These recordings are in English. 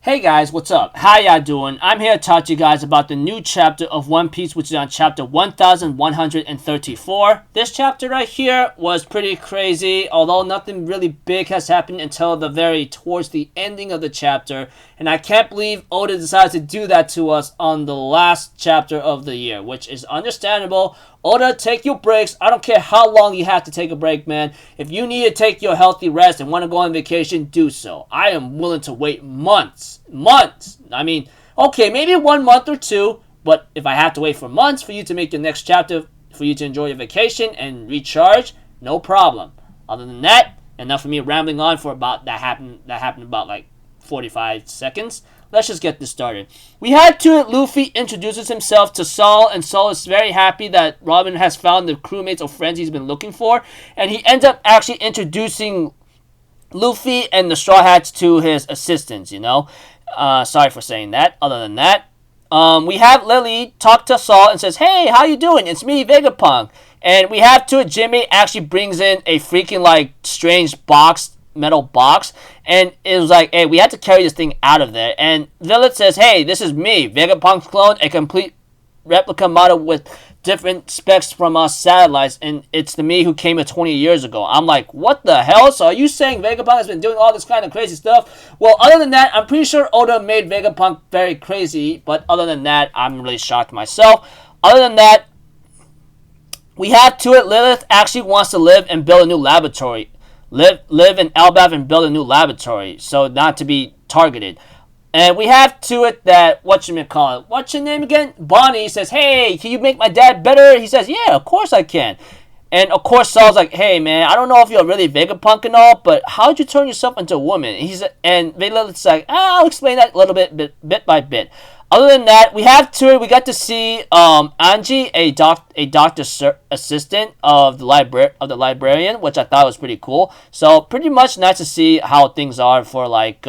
Hey guys, what's up? How y'all doing? I'm here to talk to you guys about the new chapter of One Piece, which is on chapter 1134. This chapter right here was pretty crazy, although nothing really big has happened until towards the ending of the chapter. And I can't believe Oda decided to do that to us on the last chapter of the year, which is understandable. Oda, take your breaks. I don't care how long you have to take a break, man. If you need to take your healthy rest and want to go on vacation, do so. I am willing to wait months. I mean, okay, maybe 1 month or two, but if I have to wait for months for you to make your next chapter, for you to enjoy your vacation and recharge, no problem. Other than that, enough of me rambling on for about that happened about like 45 seconds. Let's just get this started. We had to Luffy introduces himself to Saul, and Saul is very happy that Robin has found the crewmates or friends he's been looking for, and he ends up actually introducing Luffy and the Straw Hats to his assistants, you know. Sorry for saying that. Other than that, we have Lily talk to Saul and says, "Hey, how you doing? It's me, Vegapunk." And we have to Jimmy actually brings in a freaking like strange metal box, and it was like, hey, we had to carry this thing out of there. And Lilith says, hey, this is me, Vegapunk's clone, a complete replica model with different specs from us satellites, and it's the me who came 20 years ago. I'm like, what the hell? So are you saying Vegapunk has been doing all this kind of crazy stuff? Well, other than that, I'm pretty sure Oda made Vegapunk very crazy, but other than that, I'm really shocked myself. Other than that, we have to it, Lilith actually wants to live and build a new laboratory. Live in Elbaf and build a new laboratory, so not to be targeted. And we have to it that, what's your name again? Bonnie says, hey, can you make my dad better? He says, yeah, of course I can. And of course Saul's like, hey man, I don't know if you're really Vegapunk and all, but how'd you turn yourself into a woman? And Vegapunk like, I'll explain that a little bit by bit. Other than that, we got to see Angie, a doctor's assistant of the librarian, which I thought was pretty cool. So pretty much nice to see how things are for like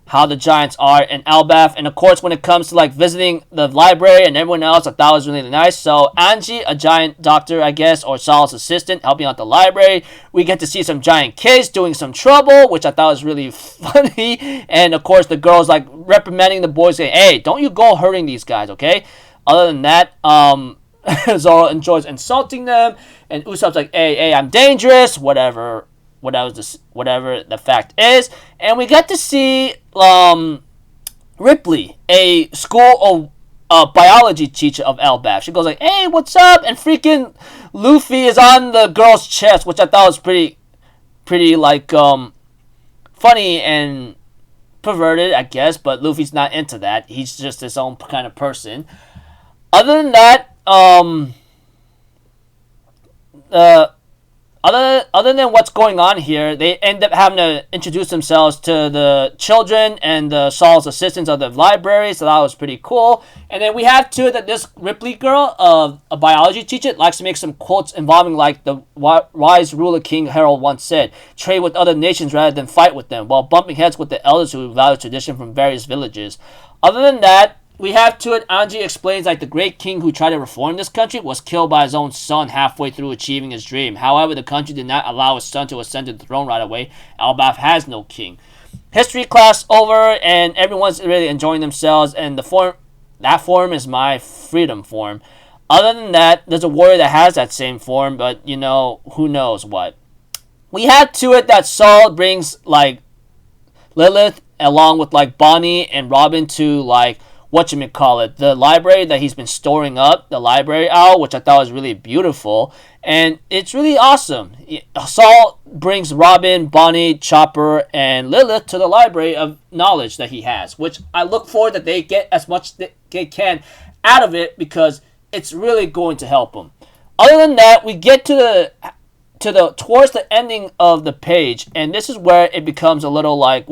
how the Giants are in Elbaf. And of course, when it comes to like visiting the library and everyone else, I thought it was really nice. So Angie, a giant doctor, I guess, or Saul's assistant, helping out the library. We get to see some giant kids doing some trouble, which I thought was really funny. And of course, the girls like reprimanding the boys, saying, hey, don't you go hurting these guys, okay? Other than that, Zoro enjoys insulting them, and Usopp's like, hey, I'm dangerous, whatever the fact is. And we get to see Ripley, a school of biology teacher of Elbaf. She goes like, hey, what's up? And freaking Luffy is on the girl's chest, which I thought was pretty like funny and perverted, I guess, but Luffy's not into that. He's just his own kind of person. Other than that, other than what's going on here, they end up having to introduce themselves to the children and the Saul's assistants of the library, so that was pretty cool. And then we have too that this Ripley girl, a biology teacher, likes to make some quotes involving like the wise ruler King Harold once said, trade with other nations rather than fight with them, while bumping heads with the elders who value tradition from various villages. Other than that, we have to it, Angie explains like the great king who tried to reform this country was killed by his own son halfway through achieving his dream. However, the country did not allow his son to ascend to the throne right away. Elbaf has no king. History class over, and everyone's really enjoying themselves, and that form is my freedom form. Other than that, there's a warrior that has that same form, but you know, who knows what. We have to it that Saul brings like Lilith along with like Bonnie and Robin to like the library that he's been storing up, the library owl, which I thought was really beautiful, and it's really awesome. Saul brings Robin, Bonnie, Chopper, and Lilith to the library of knowledge that he has, which I look forward that they get as much as they can out of it, because it's really going to help them. Other than that, we get to the towards the ending of the page, and this is where it becomes a little like,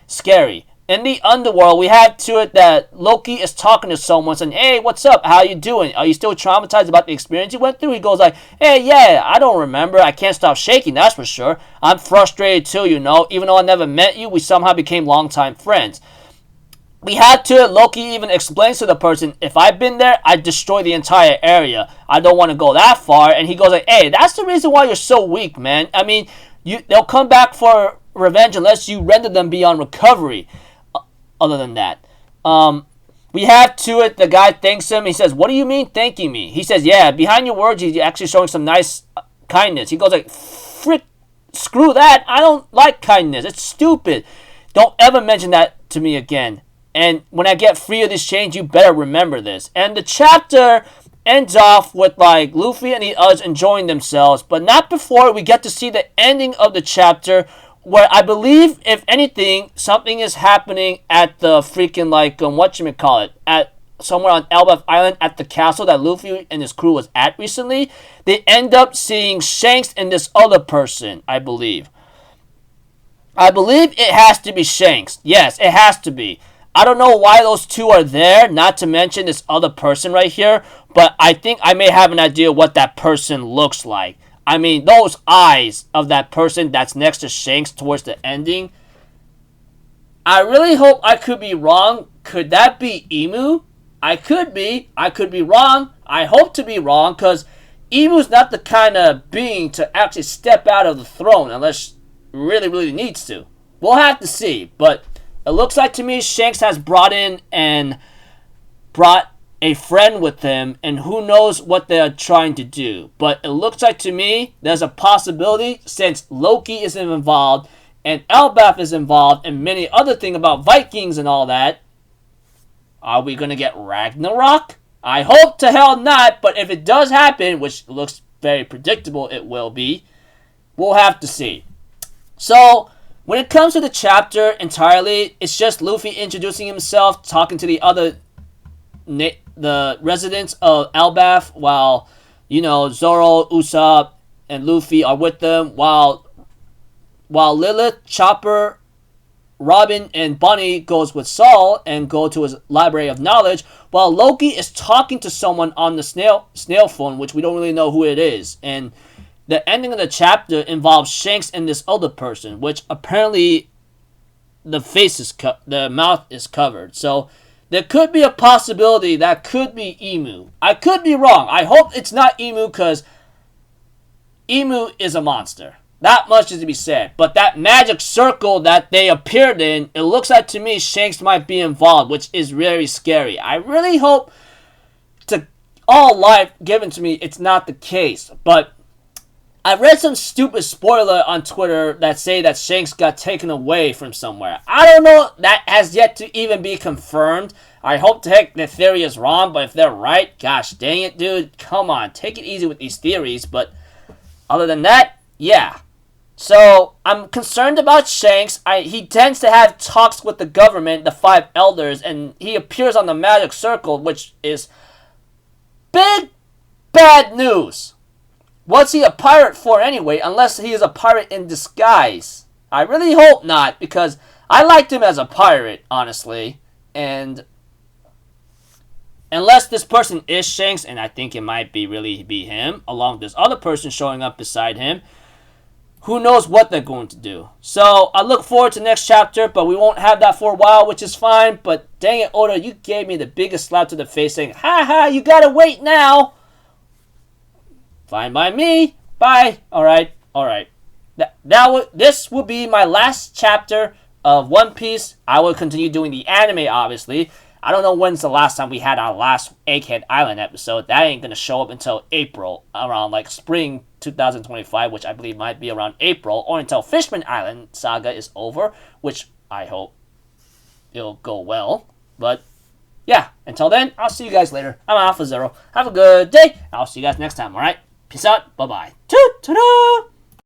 scary. In the underworld, we have to it that Loki is talking to someone saying, hey, what's up? How you doing? Are you still traumatized about the experience you went through? He goes like, hey, yeah, I don't remember. I can't stop shaking, that's for sure. I'm frustrated too, you know. Even though I never met you, we somehow became longtime friends. We had to it, Loki even explains to the person, if I've been there, I'd destroy the entire area. I don't want to go that far. And he goes like, hey, that's the reason why you're so weak, man. I mean, they'll come back for revenge unless you render them beyond recovery. Other than that. We have to it. The guy thanks him. He says, what do you mean thanking me? He says, yeah, behind your words, you're actually showing some nice kindness. He goes like, frick, screw that. I don't like kindness. It's stupid. Don't ever mention that to me again. And when I get free of this chains, you better remember this. And the chapter ends off with like Luffy and the others enjoying themselves, but not before we get to see the ending of the chapter, where I believe, if anything, something is happening at the freaking, like, whatchamacallit, at somewhere on Elbaf Island at the castle that Luffy and his crew was at recently. They end up seeing Shanks and this other person, I believe. I believe it has to be Shanks. Yes, it has to be. I don't know why those two are there, not to mention this other person right here, but I think I may have an idea what that person looks like. I mean, those eyes of that person that's next to Shanks towards the ending. I really hope I could be wrong. Could that be Emu? I could be. I could be wrong. I hope to be wrong, because Emu's not the kind of being to actually step out of the throne unless really, really needs to. We'll have to see. But it looks like to me Shanks has brought a friend with him, and who knows what they're trying to do. But it looks like to me there's a possibility, since Loki is involved and Elbaf is involved and many other things about Vikings and all that. Are we going to get Ragnarok? I hope to hell not, but if it does happen, which looks very predictable it will be, we'll have to see. So when it comes to the chapter entirely, it's just Luffy introducing himself, talking to the other the residents of Elbaf, while, you know, Zoro, Usopp, and Luffy are with them, while Lilith, Chopper, Robin, and Bunny goes with Saul and go to his library of knowledge, while Loki is talking to someone on the snail phone, which we don't really know who it is. And the ending of the chapter involves Shanks and this other person, which apparently the mouth is covered. So there could be a possibility that could be Emu. I could be wrong. I hope it's not Emu, because Emu is a monster. That much is to be said. But that magic circle that they appeared in, it looks like to me Shanks might be involved, which is very scary. I really hope, to all life given to me, it's not the case. But I read some stupid spoiler on Twitter that say that Shanks got taken away from somewhere. I don't know. That has yet to even be confirmed. I hope the heck the theory is wrong, but if they're right, gosh dang it, dude. Come on, take it easy with these theories. But other than that, yeah. So I'm concerned about Shanks. He tends to have talks with the government, the 5 elders, and he appears on the magic circle, which is big bad news. What's he a pirate for anyway, unless he is a pirate in disguise? I really hope not, because I liked him as a pirate, honestly. And unless this person is Shanks, and I think it might really be him, along with this other person showing up beside him, who knows what they're going to do. So I look forward to next chapter, but we won't have that for a while, which is fine. But dang it, Oda, you gave me the biggest slap to the face saying, ha ha, you gotta wait now. Fine by me. Bye. Alright. This will be my last chapter of One Piece. I will continue doing the anime, obviously. I don't know when's the last time we had our last Egghead Island episode. That ain't going to show up until April, around like spring 2025, which I believe might be around April, or until Fishman Island saga is over, which I hope it'll go well. But yeah, until then, I'll see you guys later. I'm Alpha Zero. Have a good day. I'll see you guys next time, alright? Peace out. Bye-bye. Toot-toot-toot.